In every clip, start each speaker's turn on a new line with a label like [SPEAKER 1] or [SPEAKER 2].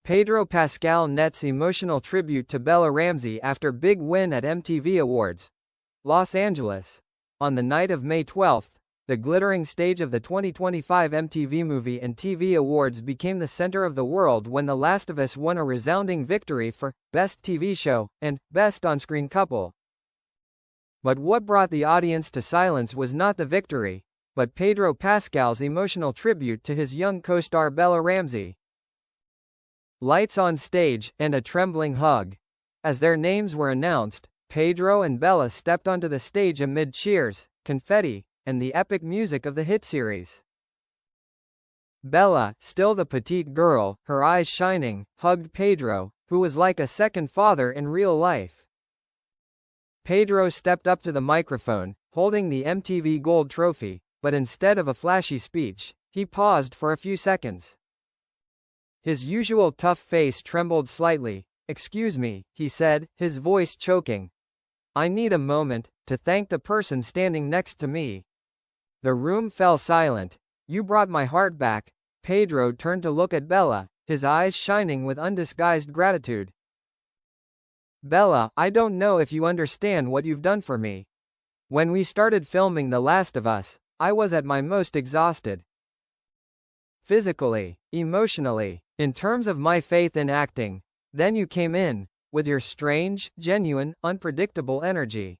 [SPEAKER 1] Pedro Pascal nets emotional tribute to Bella Ramsey after big win at MTV Awards. Los Angeles. On the night of May 12, the glittering stage of the 2025 MTV Movie and TV Awards became the center of the world when The Last of Us won a resounding victory for Best TV Show and Best On-Screen Couple. But what brought the audience to silence was not the victory, but Pedro Pascal's emotional tribute to his young co-star Bella Ramsey. Lights on stage, and a trembling hug. As their names were announced, Pedro and Bella stepped onto the stage amid cheers, confetti, and the epic music of the hit series. Bella, still the petite girl, her eyes shining, hugged Pedro, who was like a second father in real life. Pedro stepped up to the microphone, holding the MTV Gold Trophy, but instead of a flashy speech, he paused for a few seconds. His usual tough face trembled slightly. "Excuse me," he said, his voice choking. "I need a moment to thank the person standing next to me." The room fell silent. "You brought my heart back." Pedro turned to look at Bella, his eyes shining with undisguised gratitude. "Bella, I don't know if you understand what you've done for me. When we started filming The Last of Us, I was at my most exhausted. Physically, emotionally, in terms of my faith in acting. Then you came in, with your strange, genuine, unpredictable energy.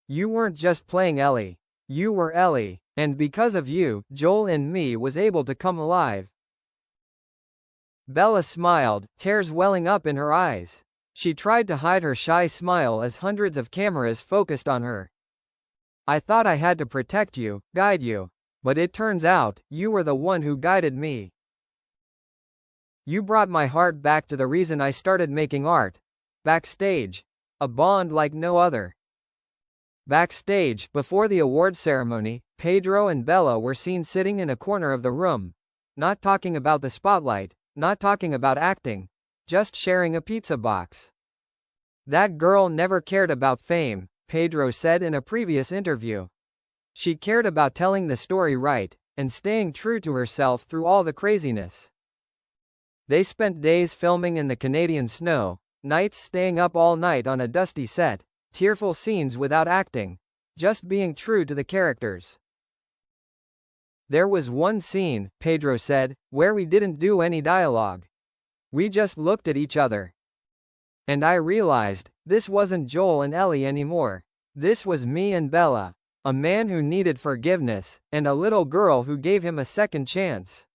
[SPEAKER 1] You weren't just playing Ellie. You were Ellie, and because of you, Joel in me was able to come alive." Bella smiled, tears welling up in her eyes. She tried to hide her shy smile as hundreds of cameras focused on her. "I thought I had to protect you, guide you. But it turns out, you were the one who guided me. You brought my heart back to the reason I started making art. Backstage. A bond like no other." Backstage, before the award ceremony, Pedro and Bella were seen sitting in a corner of the room. Not talking about the spotlight, not talking about acting. Just sharing a pizza box. "That girl never cared about fame," Pedro said in a previous interview. "She cared about telling the story right, and staying true to herself through all the craziness." They spent days filming in the Canadian snow, nights staying up all night on a dusty set, tearful scenes without acting, just being true to the characters. "There was one scene," Pedro said, "where we didn't do any dialogue. We just looked at each other. And I realized, this wasn't Joel and Ellie anymore. This was me and Bella. A man who needed forgiveness, and a little girl who gave him a second chance."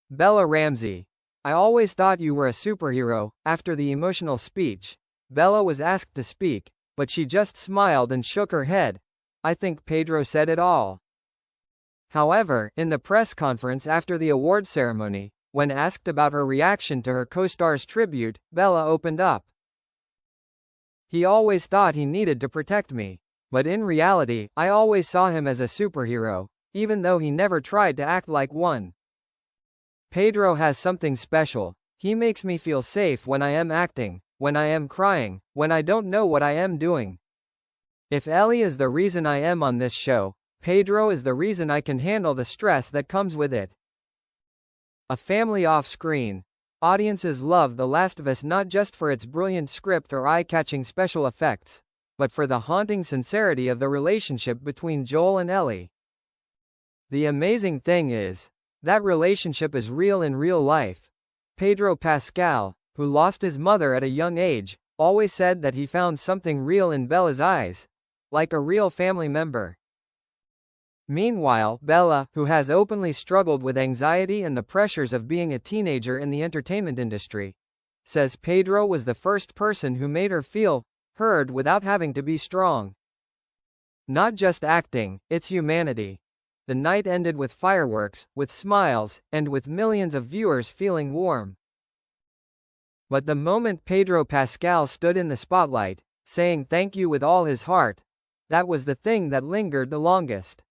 [SPEAKER 1] Bella Ramsey. "I always thought you were a superhero." After the emotional speech, Bella was asked to speak, but she just smiled and shook her head. "I think Pedro said it all." However, in the press conference after the award ceremony, when asked about her reaction to her co-star's tribute, Bella opened up. "He always thought he needed to protect me. But in reality, I always saw him as a superhero, even though he never tried to act like one. Pedro has something special. He makes me feel safe when I am acting, when I am crying, when I don't know what I am doing. If Ellie is the reason I am on this show, Pedro is the reason I can handle the stress that comes with it." A family off-screen. Audiences love The Last of Us not just for its brilliant script or eye-catching special effects, but for the haunting sincerity of the relationship between Joel and Ellie. The amazing thing is, that relationship is real in real life. Pedro Pascal, who lost his mother at a young age, always said that he found something real in Bella's eyes, like a real family member. Meanwhile, Bella, who has openly struggled with anxiety and the pressures of being a teenager in the entertainment industry, says Pedro was the first person who made her feel heard without having to be strong. Not just acting, it's humanity. The night ended with fireworks, with smiles, and with millions of viewers feeling warm. But the moment Pedro Pascal stood in the spotlight, saying thank you with all his heart, that was the thing that lingered the longest.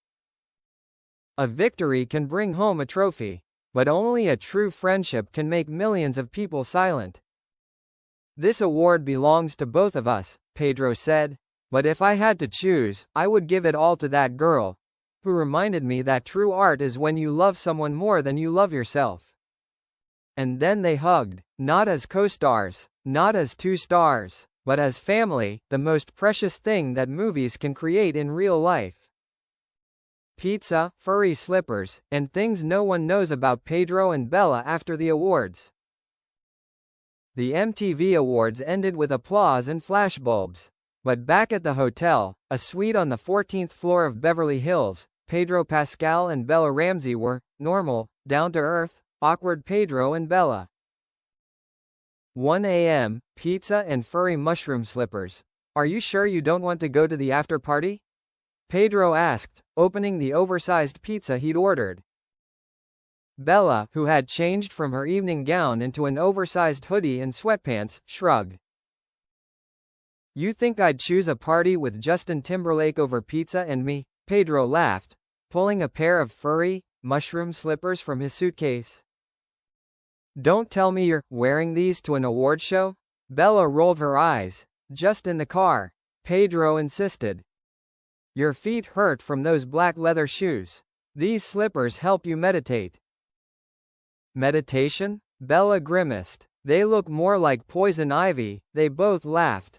[SPEAKER 1] A victory can bring home a trophy, but only a true friendship can make millions of people silent. "This award belongs to both of us," Pedro said, "but if I had to choose, I would give it all to that girl, who reminded me that true art is when you love someone more than you love yourself." And then they hugged, not as co-stars, not as two stars, but as family, the most precious thing that movies can create in real life. Pizza, furry slippers, and things no one knows about Pedro and Bella after the awards. The MTV Awards ended with applause and flashbulbs. But back at the hotel, a suite on the 14th floor of Beverly Hills, Pedro Pascal and Bella Ramsey were normal, down-to-earth, awkward Pedro and Bella. 1 a.m., pizza and furry mushroom slippers. Are you sure you don't want to go to the after party? Pedro asked, opening the oversized pizza he'd ordered. Bella, who had changed from her evening gown into an oversized hoodie and sweatpants, shrugged. You think I'd choose a party with Justin Timberlake over pizza and me? Pedro laughed, pulling a pair of furry, mushroom slippers from his suitcase. Don't tell me you're wearing these to an award show? Bella rolled her eyes. Just in the car. Pedro insisted. Your feet hurt from those black leather shoes. These slippers help you meditate. Meditation? Bella grimaced. They look more like poison ivy. They both laughed.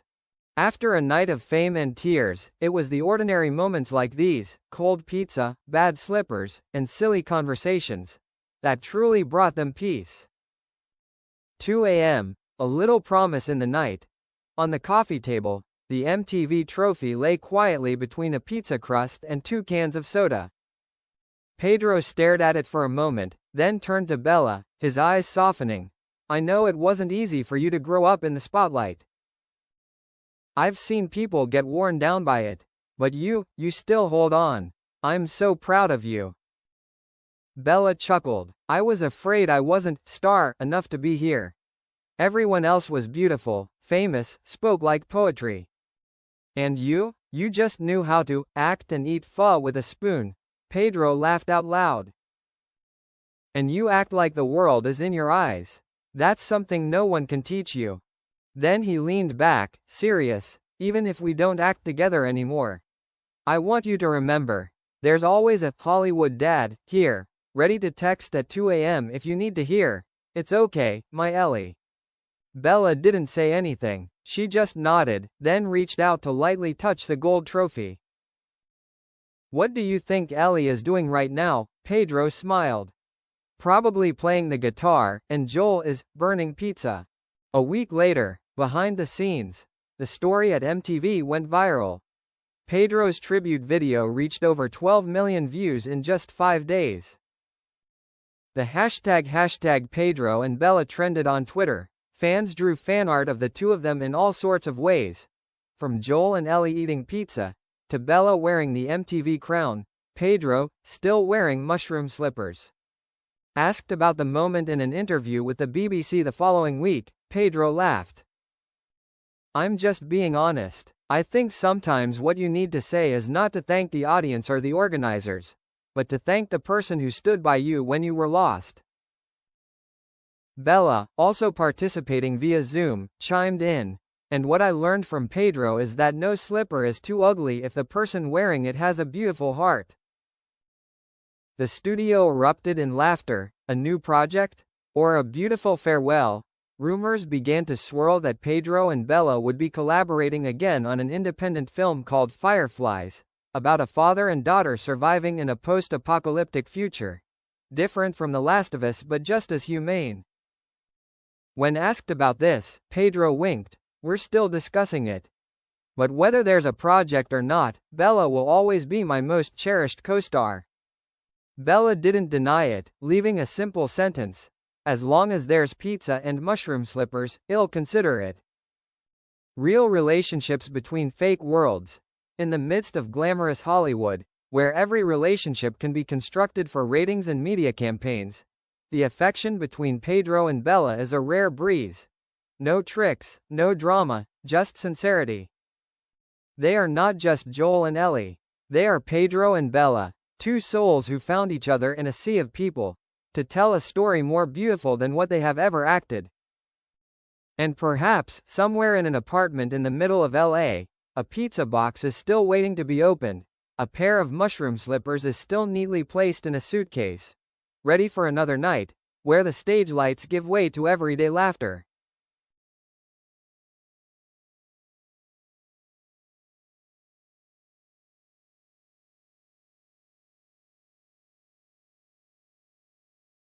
[SPEAKER 1] After a night of fame and tears, it was the ordinary moments like these, cold pizza, bad slippers, and silly conversations, that truly brought them peace. 2 a.m., a little promise in the night. On the coffee table, the MTV trophy lay quietly between a pizza crust and 2 cans of soda. Pedro stared at it for a moment, then turned to Bella, his eyes softening. I know it wasn't easy for you to grow up in the spotlight. I've seen people get worn down by it. But you still hold on. I'm so proud of you. Bella chuckled. I was afraid I wasn't star enough to be here. Everyone else was beautiful, famous, spoke like poetry. And you just knew how to act and eat pho with a spoon. Pedro laughed out loud. And you act like the world is in your eyes. That's something no one can teach you. Then he leaned back, serious. Even if we don't act together anymore, I want you to remember, there's always a Hollywood dad here, ready to text at 2 a.m. if you need to hear. It's okay, my Ellie. Bella didn't say anything. She just nodded, then reached out to lightly touch the gold trophy. What do you think Ellie is doing right now? Pedro smiled. Probably playing the guitar, and Joel is burning pizza. A week later, behind the scenes, the story at MTV went viral. Pedro's tribute video reached over 12 million views in just 5 days. The hashtag Pedro and Bella trended on Twitter. Fans drew fan art of the two of them in all sorts of ways. From Joel and Ellie eating pizza, to Bella wearing the MTV crown, Pedro, still wearing mushroom slippers. Asked about the moment in an interview with the BBC the following week, Pedro laughed. I'm just being honest. I think sometimes what you need to say is not to thank the audience or the organizers, but to thank the person who stood by you when you were lost. Bella, also participating via Zoom, chimed in. And what I learned from Pedro is that no slipper is too ugly if the person wearing it has a beautiful heart. The studio erupted in laughter. A new project? Or a beautiful farewell? Rumors began to swirl that Pedro and Bella would be collaborating again on an independent film called Fireflies, about a father and daughter surviving in a post-apocalyptic future. Different from The Last of Us but just as humane. When asked about this, Pedro winked. We're still discussing it. But whether there's a project or not, Bella will always be my most cherished co-star. Bella didn't deny it, leaving a simple sentence. As long as there's pizza and mushroom slippers, I'll consider it. Real relationships between fake worlds. In the midst of glamorous Hollywood, where every relationship can be constructed for ratings and media campaigns, the affection between Pedro and Bella is a rare breeze. No tricks, no drama, just sincerity. They are not just Joel and Ellie. They are Pedro and Bella, two souls who found each other in a sea of people, to tell a story more beautiful than what they have ever acted. And perhaps, somewhere in an apartment in the middle of LA, a pizza box is still waiting to be opened, a pair of mushroom slippers is still neatly placed in a suitcase, ready for another night, where the stage lights give way to everyday laughter.